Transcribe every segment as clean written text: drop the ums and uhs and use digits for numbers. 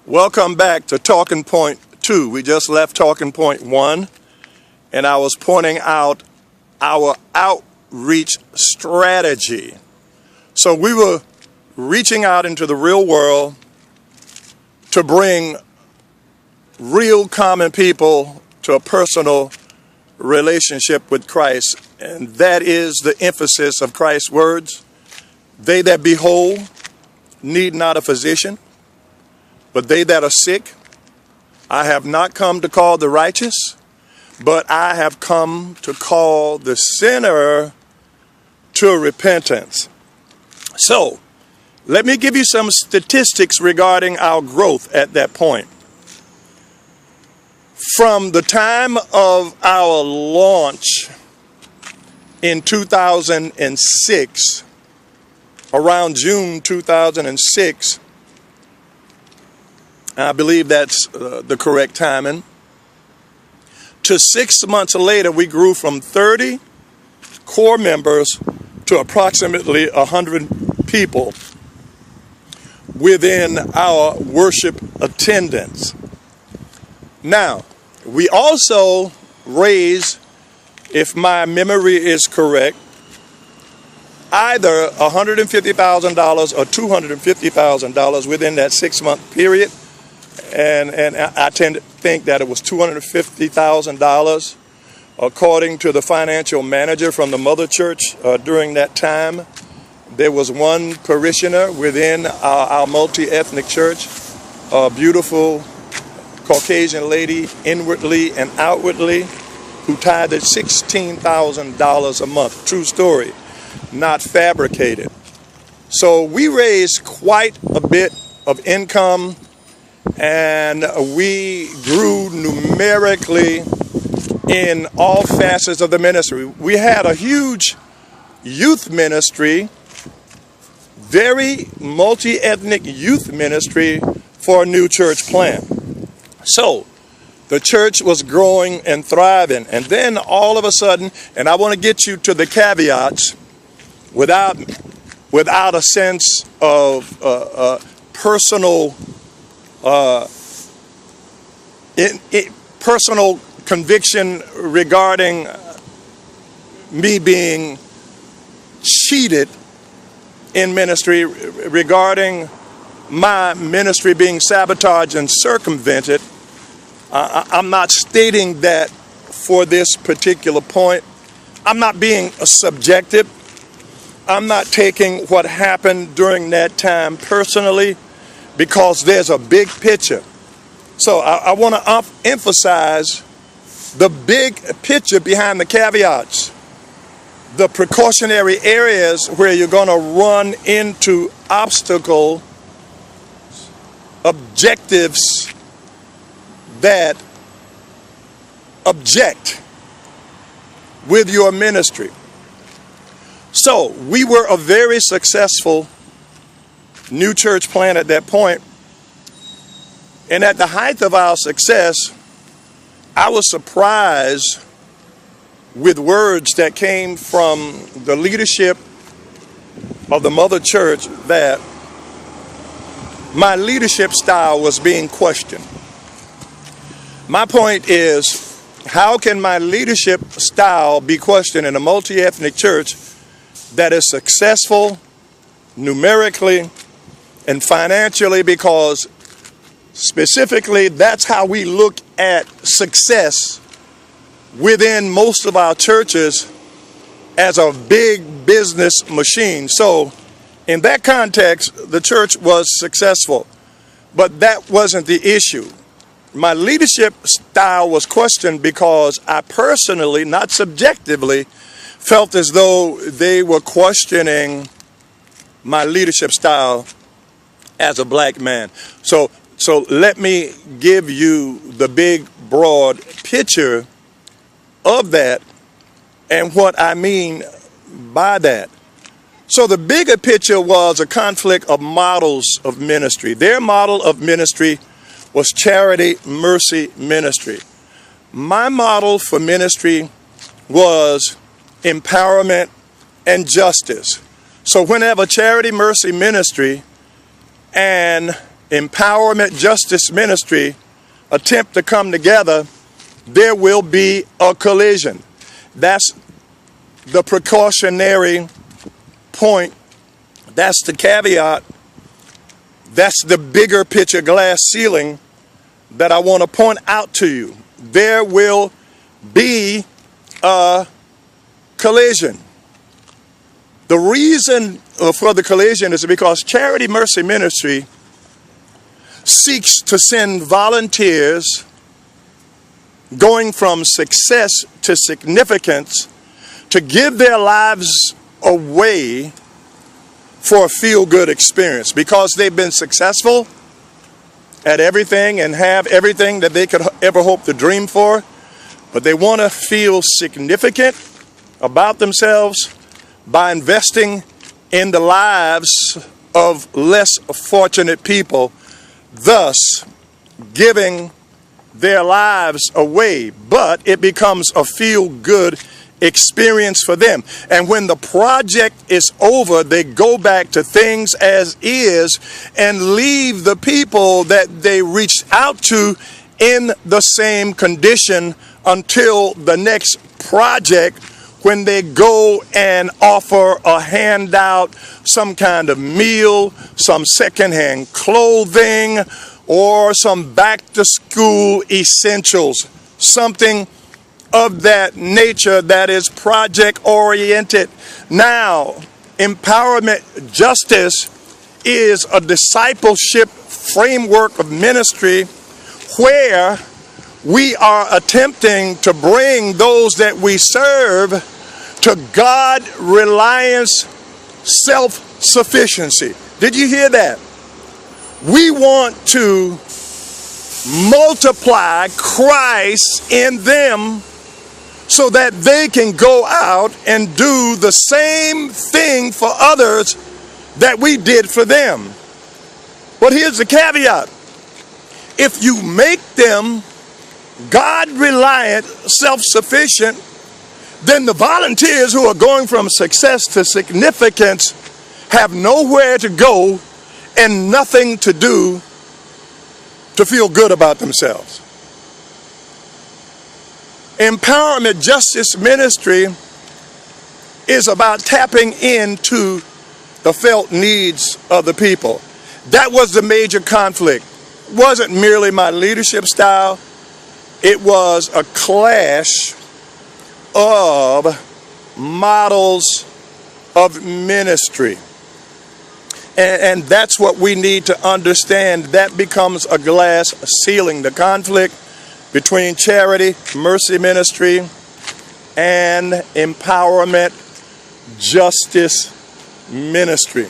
Welcome back to Talking Point 2. We just left Talking Point 1, and I was pointing out our outreach strategy. So we were reaching out into the real world to bring real common people to a personal relationship with Christ. And that is the emphasis of Christ's words. They that be whole need not a physician, but they that are sick. I have not come to call the righteous, but I have come to call the sinner to repentance. So, let me give you some statistics regarding our growth at that point. From the time of our launch in 2006, around June 2006, I believe that's the correct timing, to 6 months later, we grew from 30 core members to approximately 100 people within our worship attendance. Now, we also raised, if my memory is correct, either $150,000 or $250,000 within that 6-month period. And I tend to think that it was $250,000, according to the financial manager from the mother church during that time. There was one parishioner within our multi-ethnic church, a beautiful Caucasian lady, inwardly and outwardly, who tithed $16,000 a month. True story, not fabricated. So we raised quite a bit of income, and we grew numerically in all facets of the ministry. We had a huge youth ministry, very multi-ethnic youth ministry for a new church plant. So the church was growing and thriving, and then all of a sudden, and I want to get you to the caveats without a sense of personal personal conviction regarding me being cheated in ministry, regarding my ministry being sabotaged and circumvented. I'm not stating that for this particular point. I'm not being subjective. I'm not taking what happened during that time personally, because there's a big picture. So I want to emphasize the big picture behind the caveats, the precautionary areas where you're going to run into objectives that object with your ministry. So we were a very successful new church plant at that point. And at the height of our success, I was surprised with words that came from the leadership of the mother church that my leadership style was being questioned. My point is, how can my leadership style be questioned in a multi-ethnic church that is successful numerically and financially? Because specifically, that's how we look at success within most of our churches, as a big business machine. So in that context, the church was successful, but that wasn't the issue. My leadership style was questioned because I personally, not subjectively, felt as though they were questioning my leadership style as a black man. So let me give you the big, broad picture of that and what I mean by that. So the bigger picture was a conflict of models of ministry. Their model of ministry was charity, mercy ministry. My model for ministry was empowerment and justice. So whenever charity, mercy ministry and empowerment, justice ministry attempt to come together, there will be a collision. That's the precautionary point. That's the caveat. That's the bigger picture glass ceiling that I want to point out to you. There will be a collision. The reason for the collision is because Charity Mercy Ministry seeks to send volunteers going from success to significance to give their lives away for a feel-good experience, because they've been successful at everything and have everything that they could ever hope to dream for, but they want to feel significant about themselves by investing in the lives of less fortunate people, thus giving their lives away. But it becomes a feel-good experience for them. And when the project is over, they go back to things as is and leave the people that they reached out to in the same condition until the next project, when they go and offer a handout, some kind of meal, some secondhand clothing, or some back-to-school essentials, something of that nature that is project-oriented. Now, empowerment justice is a discipleship framework of ministry where we are attempting to bring those that we serve to God-reliance, self-sufficiency. Did you hear that? We want to multiply Christ in them so that they can go out and do the same thing for others that we did for them. But here's the caveat. If you make them God-reliant, self-sufficient, then the volunteers who are going from success to significance have nowhere to go and nothing to do to feel good about themselves. Empowerment Justice Ministry is about tapping into the felt needs of the people. That was the major conflict. It wasn't merely my leadership style. It was a clash of models of ministry. And that's what we need to understand. That becomes a glass ceiling. The conflict between Charity Mercy Ministry and Empowerment Justice Ministry.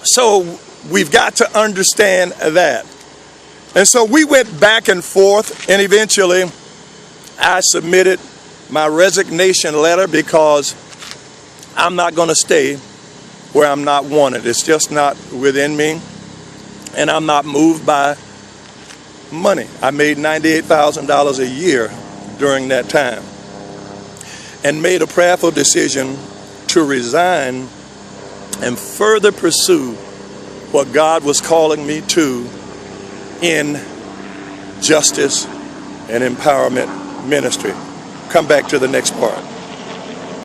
So we've got to understand that. And so we went back and forth, and eventually I submitted my resignation letter because I'm not going to stay where I'm not wanted. It's just not within me, and I'm not moved by money. I made $98,000 a year during that time and made a prayerful decision to resign and further pursue what God was calling me to in justice and empowerment ministry. Come back to the next part.